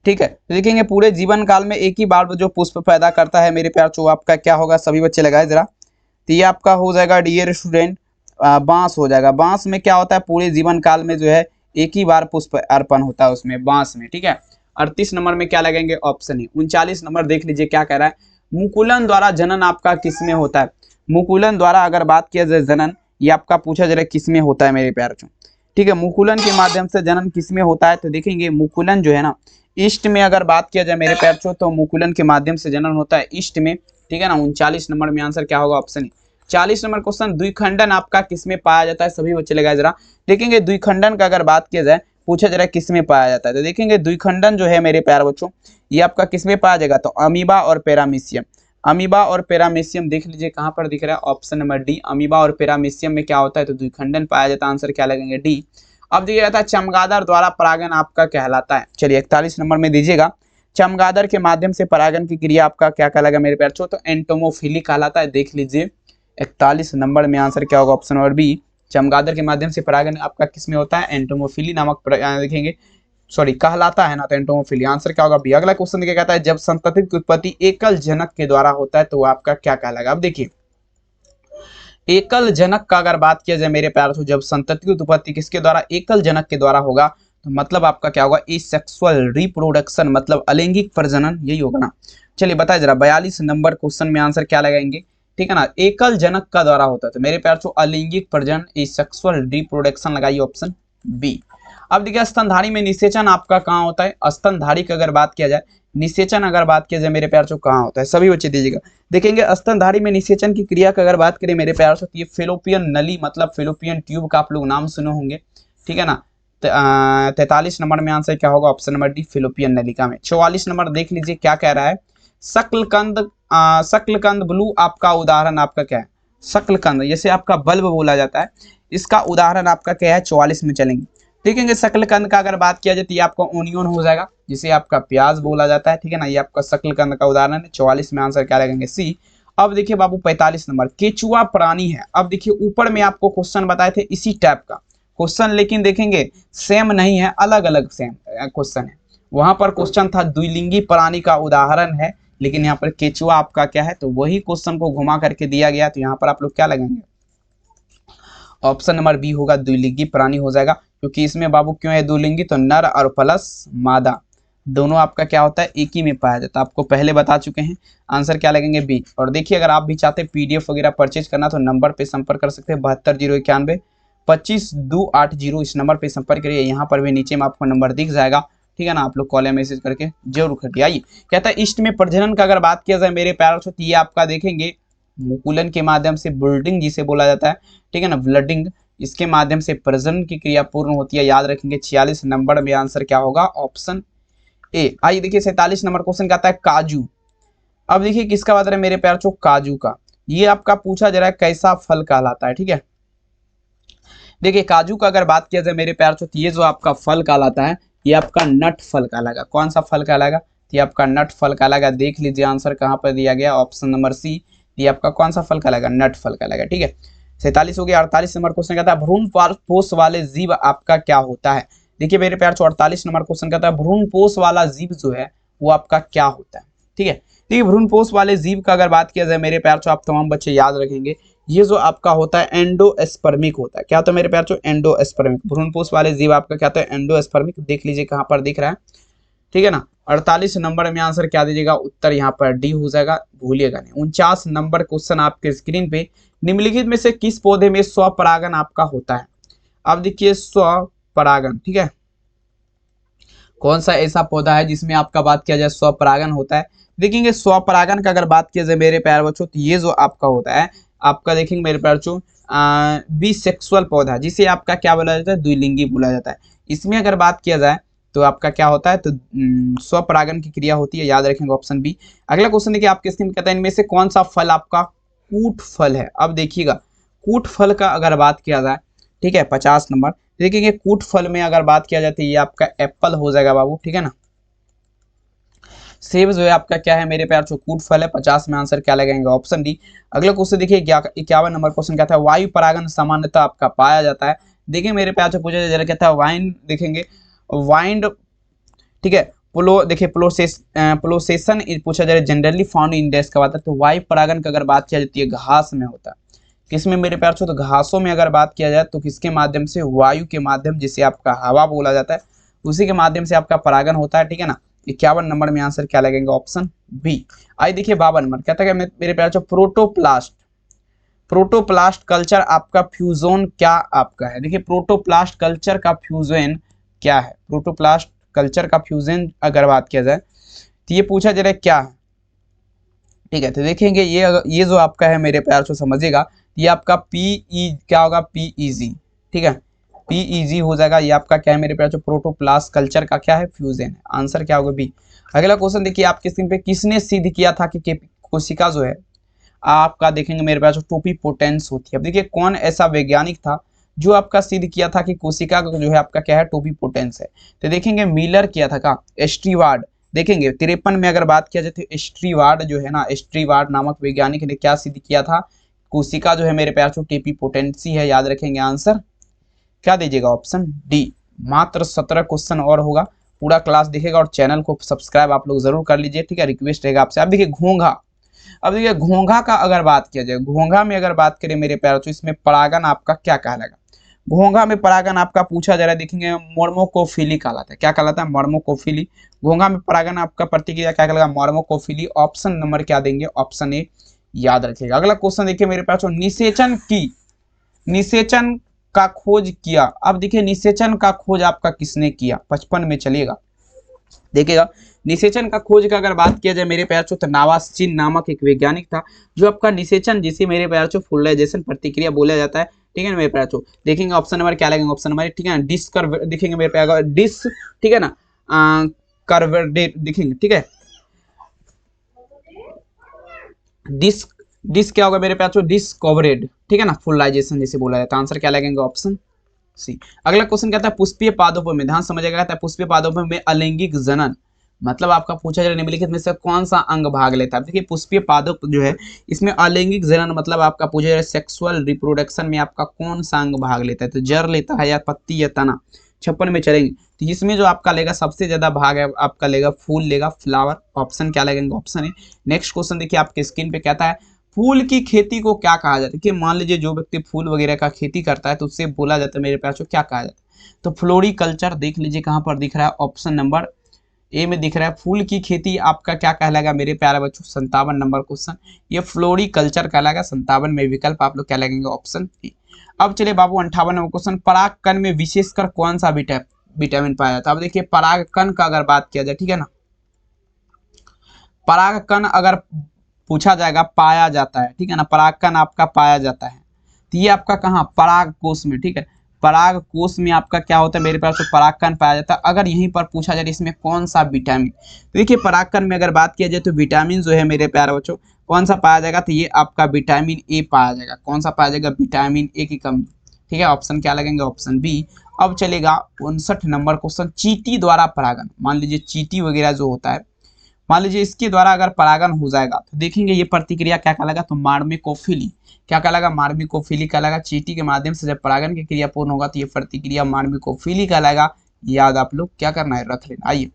ठीक है। तो देखेंगे पूरे जीवन काल में एक ही बार जो पुष्प पैदा करता है मेरे प्यार वो आपका क्या होगा, सभी बच्चे लगाए जरा। तो ये आपका हो जाएगा डियर स्टूडेंट बांस हो जाएगा। बांस में क्या होता है, पूरे जीवन काल में जो है एक ही बार पुष्प अर्पण होता है उसमें, बांस में, ठीक है। 38 नंबर में क्या लगेंगे, ऑप्शन ए। 39 नंबर देख लीजिए क्या कह रहा है, मुकुलन द्वारा जनन आपका किसमें होता है। मुकुलन द्वारा अगर बात किया जाए जनन, ये आपका पूछा जा रहा है किसमें होता है मेरे प्यार, ठीक है। मुकुलन के माध्यम से जनन किसमें होता है, तो देखेंगे मुकुलन जो है ना ईस्ट में अगर बात किया जाए मेरे प्यार तो मुकुलन के माध्यम से जनन होता है ईस्ट में, ठीक है ना। 39 नंबर में आंसर क्या होगा, ऑप्शन ए। 40 नंबर क्वेश्चन द्विखंडन आपका किसमें पाया जाता है, सभी बच्चे लगाए जरा। देखेंगे द्विखंडन का अगर बात किया जाए, पूछा जा रहा है किसमें पाया जाता है, तो देखेंगे द्विखंडन जो है मेरे प्यार बच्चों ये आपका किसमें पाया जाएगा, तो अमीबा और पैरामीशियम। अमीबा और पैरामीशियम देख लीजिए कहाँ पर दिख रहा है, ऑप्शन नंबर डी। अमीबा और पैरामीशियम में क्या होता है, तो द्विखंडन पाया जाता है, आंसर क्या लगेंगे, डी। अब देखिए जाता है चमगादड़ द्वारा परागन आपका कहलाता है। चलिए 41 नंबर में दीजिएगा, चमगादड़ के माध्यम से परागन की क्रिया आपका क्या कहलाएगा मेरे प्यार, तो एंटोमोफिली कहलाता है। देख लीजिए 41 नंबर में आंसर क्या होगा, ऑप्शन नंबर बी। चमगादड़ के माध्यम से परागन आपका किसमें होता है, एंटोमोफिली नामक देखेंगे सॉरी कहलाता है ना, तो एंटोमोफिली, आंसर क्या होगा बी। अगला क्वेश्चन देखिए कहता है जब संतति की उत्पत्ति एकल जनक के द्वारा होता है तो वो आपका क्या कहलाएगा। अब देखिए एकल जनक का अगर बात किया जाए मेरे प्यार तो जब संतति की उत्पत्ति किसके द्वारा, एकल जनक के द्वारा होगा, तो मतलब आपका क्या होगा, एसेक्सुअल रिप्रोडक्शन, मतलब अलैंगिक प्रजनन, यही होगा ना। चलिए बताए जरा 42 नंबर क्वेश्चन में आंसर क्या लगाएंगे, ठीक है ना, एकल जनक का द्वारा होता है, तो मेरे प्यार तो अलैंगिक प्रजनन एसेक्सुअल रिप्रोडक्शन लगाइए, ऑप्शन बी। अब देखिए स्तनधारी में निषेचन आपका कहाँ होता है, स्तनधारी की अगर बात किया जाए, निषेचन अगर बात किया जाए मेरे प्यार से कहाँ होता है, सभी बच्चे दीजिएगा। देखेंगे स्तनधारी में निषेचन की क्रिया की अगर बात करें मेरे प्यार से, तो ये फेलोपियन नली मतलब फेलोपियन ट्यूब का आप लोग नाम सुने होंगे, ठीक है ना। 43 नंबर में आंसर क्या होगा, ऑप्शन नंबर डी फेलोपियन नलिका में। 44 नंबर देख लीजिए क्या कह रहा है, शकलकंद ब्लू आपका उदाहरण आपका क्या है, शकलकंद जैसे आपका बल्ब बोला जाता है, इसका उदाहरण आपका क्या है, 44 में चलेंगे। देखेंगे शकलकंद का अगर बात किया जाए तो ये आपका ओनियन हो जाएगा, जिसे आपका प्याज बोला जाता है, ठीक है ना, ये आपका शकलकंद का उदाहरण है। 44 में आंसर क्या लगेंगे, सी। अब देखिए बाबू 45 नंबर, केचुआ प्राणी है। अब देखिए ऊपर में आपको क्वेश्चन बताए थे इसी टाइप का क्वेश्चन, लेकिन देखेंगे सेम नहीं है, अलग अलग सेम क्वेश्चन है। वहां पर क्वेश्चन था द्विलिंगी प्राणी का उदाहरण है, लेकिन यहाँ पर केचुआ आपका क्या है, तो वही क्वेश्चन को घुमा करके दिया गया, तो यहाँ पर आप लोग क्या लगेंगे, ऑप्शन नंबर बी होगा, द्विलिंगी प्राणी हो जाएगा। क्योंकि इसमें बाबू क्यों है द्विलिंगी, तो नर और प्लस मादा दोनों आपका क्या होता है, एक ही में पाया जाता है, आपको पहले बता चुके हैं। आंसर क्या लगेंगे, बी। और देखिए अगर आप भी चाहते हैं पीडीएफ वगैरह परचेज करना तो नंबर पे संपर्क कर सकते हैं, 72 091 25 280, इस नंबर पे संपर्क करिए। यहाँ पर भी नीचे में आपको नंबर दिख जाएगा, ठीक है ना, आप लोग कॉल या मैसेज करके जरूर खटिए। आइए कहता है ईस्ट में प्रजनन का अगर बात किया जाए मेरे प्यारों से, तो ये आपका देखेंगे मुकुलन के माध्यम से, ब्लडिंग जिसे बोला जाता है, ठीक है ना, ब्लडिंग, इसके माध्यम से प्रजनन की क्रिया पूर्ण होती है, याद रखेंगे। 46 नंबर में आंसर क्या होगा, ऑप्शन ए। आइए देखिए 47 नंबर क्वेश्चन कहता है काजू। अब देखिए किसका बात है मेरे प्यार चो, काजू का। ये आपका पूछा जा रहा है कैसा फल कहलाता है, ठीक है। देखिए काजू का अगर बात किया जाए मेरे प्यार चो, तो ये जो आपका फल कहलाता है ये आपका नट फल कहलाएगा। कौन सा फल कहलाएगा, ये आपका नट फल कहलाएगा। देख लीजिए आंसर कहाँ पर दिया गया, ऑप्शन नंबर सी, ये आपका कौन सा फल कहलाएगा, नट फल कहलाएगा, ठीक है। 47 हो गया। 48 नंबर क्वेश्चन कहता है भ्रूणपोष वाले जीव आपका क्या होता है। देखिए मेरे प्यार 48 नंबर क्वेश्चन कहता है भ्रूणपोष वाला जीव जो है वो आपका क्या होता है, ठीक है। देखिए भ्रूणपोष वाले जीव का अगर बात किया जाए मेरे प्यार चो, आप तमाम बच्चे याद रखेंगे, ये जो आपका होता है एंडोस्पर्मिक होता है। क्या होता है मेरे प्यार चो, एंडोस्पर्मिक। भ्रूणपोष वाले जीव आपका क्या होता है, एंडोस्पर्मिक। देख लीजिए कहाँ पर दिख रहा है, ठीक है ना। 48 नंबर में आंसर क्या दीजिएगा, उत्तर यहाँ पर डी हो जाएगा, भूलिएगा नहीं। 49 नंबर क्वेश्चन आपके स्क्रीन पे, निम्नलिखित में से किस पौधे में स्वपरागन आपका होता है। अब देखिए स्वपरागन, ठीक है, कौन सा ऐसा पौधा है जिसमें आपका बात किया जाए स्वपरागन होता है। देखेंगे स्वपरागन का अगर बात किया जाए मेरे प्यार बच्चों, तो ये जो आपका होता है आपका देखेंगे मेरे प्यार बच्चों बिसेक्सुअल पौधा, जिसे आपका क्या बोला जाता है, द्विलिंगी बोला जाता है। इसमें अगर बात किया जाए तो आपका क्या होता है, तो स्वपरागन की क्रिया होती है, याद रखेंगे ऑप्शन बी। अगला क्वेश्चन देखिए आपके स्क्रीन में कहता है इनमें से कौन सा फल आपका कूट फल है। अब देखिएगा कूट फल का अगर बात किया जाए, ठीक है, 50 नंबर देखेंगे कूट फल में अगर बात किया जाए तो ये आपका एप्पल हो जाएगा बाबू, ठीक है ना। सेब जो है आपका क्या है मेरे प्यार, कूट फल है। 50 में आंसर क्या लगेंगे, ऑप्शन डी। अगला क्वेश्चन देखिए 51 नंबर क्वेश्चन कहता है वायु परागन सामान्यतः आपका पाया जाता है। देखिए मेरे प्यार से पूछा जरा कहता है वाइन, देखेंगे वाइंड, ठीक है, देखिए प्लोसेशन पूछा जा रहा है जनरली फाउंड इन डेस्क का बात है, तो वायु परागन की अगर बात किया जाती है घास में होता है। किसमें मेरे प्यार छो, तो घासों में अगर बात किया जाए तो किसके माध्यम से, वायु के माध्यम, जिसे आपका हवा बोला जाता है, उसी के माध्यम से आपका परागन होता है, ठीक है ना। 51 नंबर में आंसर क्या लगेगा, ऑप्शन बी। आइए देखिए 52 नंबर कहता है मेरे प्यार छो प्रोटोप्लास्ट कल्चर आपका फ्यूजन क्या आपका है। देखिए प्रोटोप्लास्ट कल्चर का फ्यूजन क्या है, प्रोटोप्लास्ट कल्चर का फ्यूजन अगर बात किया जाए तो ये पूछा जा रहा है क्या है, ठीक है। तो देखेंगे ये जो आपका है मेरे प्यार से समझिएगा, ये आपका क्या होगा, पीईजी, ठीक है, पीईजी हो जाएगा। ये आपका क्या है मेरे प्यार से प्रोटोप्लास्ट कल्चर का क्या है, फ्यूजन है। आंसर क्या होगा, बी। अगला क्वेश्चन देखिए आपके स्क्रीन पे, किसने सिद्ध किया था कि कोशिका जो है आपका देखेंगे मेरे प्यार से टोपिपोटेंस होती है। अब देखिए कौन ऐसा वैज्ञानिक था जो आपका सिद्ध किया था कि कोशिका जो है आपका क्या है, टोपिपोटेंस है। तो देखेंगे मिलर किया था का, स्टीवार्ड। देखेंगे 53 में अगर बात किया जाए तो स्टीवार्ड जो है ना, स्टीवार्ड नामक वैज्ञानिक ने क्या सिद्ध किया था, कोशिका जो है मेरे प्यार से टोपिपोटेंसी है, याद रखेंगे। आंसर क्या दीजिएगा, ऑप्शन डी। मात्र 17 क्वेश्चन और होगा, पूरा क्लास दिखेगा और चैनल को सब्सक्राइब आप लोग जरूर कर लीजिए, ठीक है, रिक्वेस्ट रहेगा आपसे। अब देखिए घोंघा, अब देखिए घोंघा का अगर बात किया जाए, घोंघा में अगर बात करें मेरे प्यार तो इसमें परागन आपका क्या कहलाएगा। घोंघा में परागन आपका पूछा जा रहा है, देखेंगे मर्मोकोफिली कहलाता है। क्या कहलाता है, मर्मोकोफिली। घोंघा में परागन आपका प्रतिक्रिया क्या कहलाएगा, मर्मोकोफिली। ऑप्शन नंबर क्या देंगे, ऑप्शन ए, याद रखिएगा। अगला क्वेश्चन देखिए मेरे पास, निषेचन का खोज किया। अब देखिए निषेचन का खोज आपका किसने किया, 55 में चलिएगा देखिएगा। निषेचन का खोज का अगर बात किया जाए मेरे प्यार तो नावास्चिन नामक एक वैज्ञानिक था जो आपका निषेचन जिसे मेरे प्यार फुलराइजेशन प्रतिक्रिया बोला जाता है, ठीक है ना मेरे प्यार। देखेंगे ऑप्शन नंबर क्या लगेगा, ऑप्शन नंबर ठीक है ना डिस्क देखेंगे मेरे प्यार डिस, ठीक है ना कर्वेडेट देखेंगे, ठीक है डिस्क क्या होगा मेरे प्यार डिस्कवरेड, ठीक है ना फुलराइजेशन जिसे बोला जाता है। आंसर क्या लगेगा, ऑप्शन सी। अगला क्वेश्चन कहता है पुष्पीय पादपों में, ध्यान समझिएगा, कहता है पुष्पीय पादपों में अलैंगिक जनन मतलब आपका पूछा जाए निम्नलिखित में से कौन सा अंग भाग लेता है। देखिए पुष्पीय पादप जो है इसमें अलैंगिक जनन मतलब आपका पूछा जाए सेक्सुअल रिप्रोडक्शन में आपका कौन सा अंग भाग लेता है, तो जड़ लेता है या पत्ती या तना। 56 में चलेंगे तो इसमें जो आपका लेगा सबसे ज्यादा भाग है आपका लेगा फूल लेगा, फ्लावर। ऑप्शन क्या लगेगा, ऑप्शन है। नेक्स्ट क्वेश्चन देखिए आपके स्क्रीन पे कहता है फूल की खेती को क्या कहा जाता है। कि मान लीजिए जो व्यक्ति फूल वगैरह का खेती करता है तो उससे बोला जाता है मेरे प्यार क्या कहा जाता है, तो फ्लोरिकल्चर। देख लीजिए कहाँ पर दिख रहा है, ऑप्शन नंबर ए में दिख रहा है। फूल की खेती आपका क्या कहलाएगा मेरे प्यारे बच्चों, 57 नंबर क्वेश्चन, ये फ्लोरिकल्चर कहलाएगा। 57 में विकल्प आप लोग क्या लगेंगे, ऑप्शन ए। अब चलिए बाबू 58 नंबर क्वेश्चन, परागकण में विशेषकर कौन सा विटामिन पाया जाता है। अब देखिए परागकण का अगर बात किया जाए, ठीक है ना, परागकण अगर पूछा जाएगा पाया जाता है, ठीक है ना, परागकण आपका पाया जाता है तो ये आपका कहाँ, पराग कोश में, ठीक है, पराग कोश में आपका क्या होता है मेरे पास तो परागकण पाया जाता है। अगर यहीं पर पूछा जाए इसमें कौन सा विटामिन, तो देखिए परागकण में अगर बात किया जाए तो विटामिन जो है मेरे प्यारे बच्चों कौन सा पाया जाएगा, तो ये आपका विटामिन ए पाया जाएगा। कौन सा पाया जाएगा, विटामिन ए की कमी, ठीक है। ऑप्शन क्या लगेंगे, ऑप्शन बी। अब चलेगा 59 नंबर क्वेश्चन, चींटी द्वारा परागन। मान लीजिए चींटी वगैरह जो होता है, मान लीजिए इसके द्वारा अगर परागन हो जाएगा तो देखेंगे ये प्रतिक्रिया क्या कहलाएगा, तो मार्मिकोफिली। क्या कहलाएगा, मार्मिकोफिली कहलाएगा। चींटी के माध्यम से जब परागन की क्रिया पूर्ण होगा तो ये प्रतिक्रिया मार्मिकोफिली कहलाएगा। याद आप लोग क्या करना है, रख लेना। आइए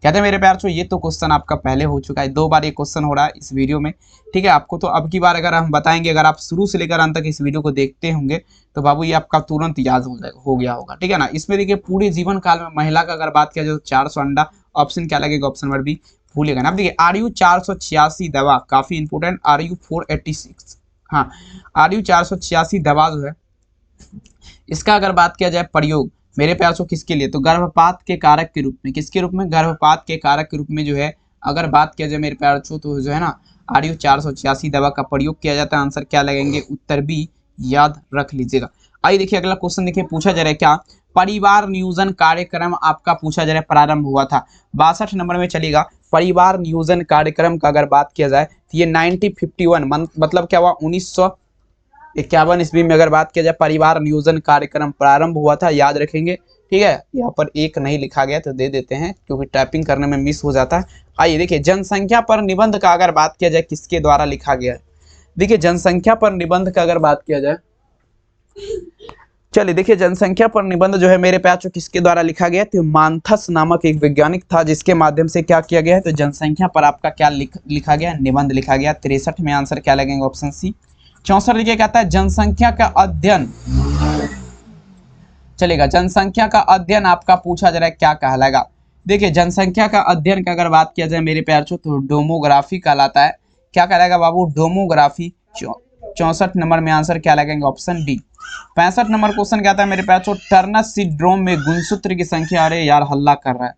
कहते हैं मेरे प्यार छो ये तो क्वेश्चन आपका पहले हो चुका है, 2 बार ये क्वेश्चन हो रहा है इस वीडियो में, ठीक है। आपको तो अब की बार अगर हम बताएंगे, अगर आप शुरू से लेकर अंत तक इस वीडियो को देखते होंगे तो बाबू ये आपका तुरंत याद हो गया होगा, ठीक है ना। इसमें देखिए पूरे जीवन काल में महिला का अगर बात किया जाए तो 400 अंडा। ऑप्शन क्या लगेगा, ऑप्शन नंबर बी, भूलेगा ना। अब देखिए RU 486 दवा काफी इंपोर्टेंट, RU 486, हाँ RU 486 दवा जो है इसका अगर बात किया जाए प्रयोग मेरे प्यार से किसके लिए, तो गर्भपात के कारक के रूप में, किसके रूप में, गर्भपात के कारक के रूप में जो है अगर बात किया जाए मेरे प्यार से तो जो है ना RU 486 दवा का प्रयोग किया जाता है। आंसर क्या लगेंगे, उत्तर बी, याद रख लीजिएगा। आइए देखिए अगला क्वेश्चन देखिए पूछा जा रहा है क्या, परिवार नियोजन कार्यक्रम आपका पूछा जा रहा है प्रारंभ हुआ था। 62 नंबर में चलेगा, परिवार नियोजन कार्यक्रम का अगर बात किया जाए तो ये 1951 मतलब क्या हुआ, 1951 ईस्वी में अगर बात किया जाए परिवार नियोजन कार्यक्रम प्रारंभ हुआ था, याद रखेंगे, ठीक है। यहाँ पर एक नहीं लिखा गया तो दे देते हैं क्योंकि टाइपिंग करने में मिस हो जाता है। आइए देखिए जनसंख्या पर निबंध का अगर बात किया जाए किसके द्वारा लिखा गया है। देखिए जनसंख्या पर निबंध का अगर बात किया जाए, चलिए देखिए जनसंख्या पर निबंध जो है मेरे प्यार किसके द्वारा लिखा गया, तो मानथस नामक एक वैज्ञानिक था जिसके माध्यम से क्या किया गया है, तो जनसंख्या पर आपका क्या लिखा गया, निबंध लिखा गया। 63 में आंसर क्या लगेंगे, ऑप्शन सी। 64 देखिए कहता है जनसंख्या का अध्ययन, चलेगा जनसंख्या का अध्ययन आपका पूछा जा रहा है क्या कहलाएगा। देखिए जनसंख्या का अध्ययन का अगर बात किया जाए मेरे प्यार तो डोमोग्राफी कहलाता है। क्या कहलाएगा बाबू, डोमोग्राफी। 64 नंबर में आंसर क्या लगेंगे, ऑप्शन डी। 65 नंबर क्वेश्चन क्या आता है मेरे पास, टर्नर सिंड्रोम में गुणसूत्र की संख्या, अरे यार हल्ला कर रहा है।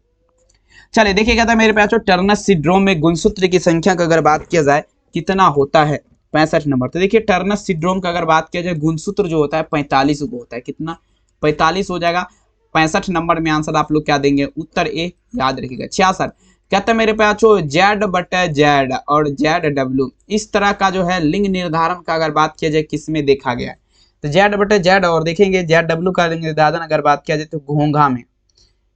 चलिए देखिए क्या था मेरे पास, टर्नर सिंड्रोम में गुणसूत्र की संख्या का अगर बात किया जाए कितना होता है, 65 नंबर। तो देखिए टर्नर सिंड्रोम का अगर बात किया जाए गुणसूत्र जो होता है 45 को होता है, कितना, 45 हो जाएगा। 65 नंबर में आंसर आप लोग क्या देंगे, उत्तर ए, याद रखिएगा। 66 कहता है मेरे पास Z/Z और ZW इस तरह का जो है लिंग निर्धारण का अगर बात किया जाए किसमें देखा गया है, तो Z/Z और देखेंगे ZW का लिंग निर्धारण अगर बात किया जाए तो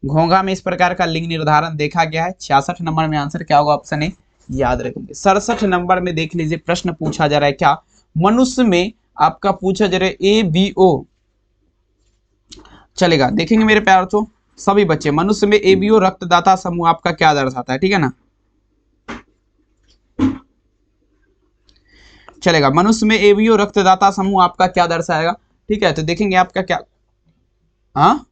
घोंघा में इस प्रकार का लिंग निर्धारण देखा गया है। 66 नंबर में आंसर क्या होगा, ऑप्शन ए, याद रखेंगे। 67 नंबर में देख लीजिए प्रश्न पूछा जा रहा है क्या, मनुष्य में आपका पूछा जा रहा है ABO, चलेगा देखेंगे मेरे प्यार तो सभी बच्चे, मनुष्य में ABO रक्तदाता समूह आपका क्या दर्शाता है, ठीक है ना, चलेगा मनुष्य में ABO रक्तदाता समूह आपका क्या दर्शाएगा, ठीक है। तो देखेंगे आपका क्या, हाँ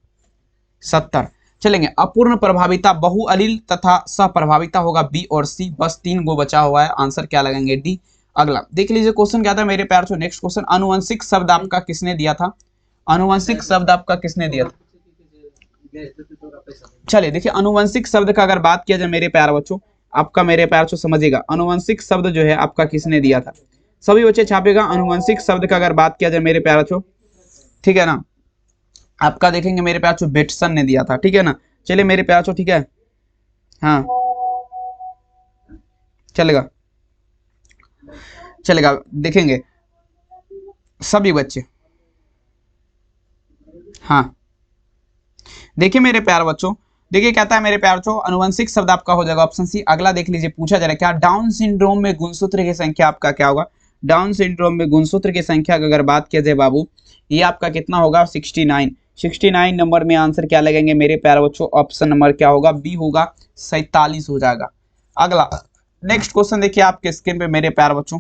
70। चलेंगे अपूर्ण प्रभाविता, बहुअलील तथा सप्रभाविता होगा बी और सी, बस 3 गो बचा हुआ है, आंसर क्या लगेंगे, डी। अगला देख लीजिए क्वेश्चन क्या था मेरे प्यार से, नेक्स्ट क्वेश्चन, अनुवंशिक शब्द आपका किसने दिया था, अनुवंशिक शब्द आपका किसने दिया था? चलिए देखिए, अनुवंशिक शब्द का अगर बात किया जाए मेरे प्यारे बच्चों, आपका मेरे प्यारे बच्चों समझिएगा, अनुवंशिक शब्द जो है आपका किसने दिया था? सभी बच्चे छापेगा। अनुवंशिक शब्द का अगर बात किया जाए मेरे प्यारे बच्चों, ठीक है ना, आपका देखेंगे मेरे प्यारे बच्चों बेटसन ने दिया था, ठीक है ना। चलिए मेरे प्यारे बच्चों, ठीक है, हाँ चलेगा चलेगा, देखेंगे सभी बच्चे। हाँ देखिए मेरे प्यारे बच्चों, देखिए कहता है मेरे प्यारे बच्चों, अनुवंशिक शब्द आपका हो जाएगा ऑप्शन सी। अगला देख लीजिए, पूछा जा रहा है क्या डाउन सिंड्रोम में गुणसूत्र की संख्या आपका क्या होगा? डाउन सिंड्रोम में गुणसूत्र की संख्या की अगर बात किया जाए बाबू, ये आपका कितना होगा? 69। 69 नंबर में आंसर क्या लगेंगे मेरे प्यारे बच्चों? ऑप्शन नंबर क्या होगा? बी होगा, 47 हो जाएगा। अगला नेक्स्ट क्वेश्चन देखिए आपके स्क्रीन पे मेरे प्यारे बच्चों,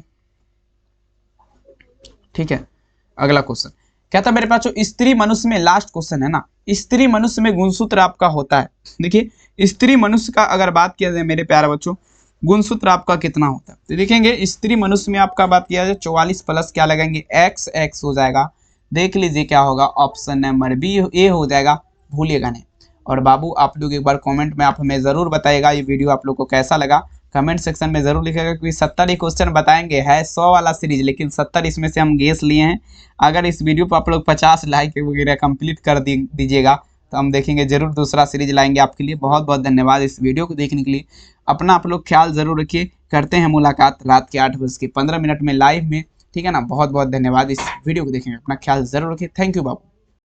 ठीक है। अगला क्वेश्चन कहता है मेरे पास जो स्त्री मनुष्य में, लास्ट क्वेश्चन है ना, स्त्री मनुष्य में गुणसूत्र आपका होता है। देखिए स्त्री मनुष्य का अगर बात किया जाए मेरे प्यारे बच्चों, गुणसूत्र आपका कितना होता है? तो देखेंगे स्त्री मनुष्य में आपका बात किया जाए 44 प्लस क्या लगाएंगे? एक्स एक्स हो जाएगा। देख लीजिए क्या होगा? ऑप्शन नंबर बी ए हो जाएगा, भूलिएगा नहीं। और बाबू आप लोग एक बार कमेंट में आप हमें ज़रूर बताइएगा ये वीडियो आप लोग को कैसा लगा, कमेंट सेक्शन में ज़रूर लिखिएगा, क्योंकि 70 ही क्वेश्चन बताएंगे, है 100 वाला सीरीज, लेकिन 70 इसमें से हम गेस लिए हैं। अगर इस वीडियो पर आप लोग 50 लाइक वगैरह कंप्लीट कर दीजिएगा तो हम देखेंगे ज़रूर दूसरा सीरीज लाएंगे आपके लिए। बहुत बहुत धन्यवाद इस वीडियो को देखने के लिए। अपना आप लोग ख्याल ज़रूर रखिए। करते हैं मुलाकात रात के 8:15 में लाइव में, ठीक है ना। बहुत बहुत धन्यवाद इस वीडियो को देखने, अपना ख्याल ज़रूर रखिए। Thank you Babu.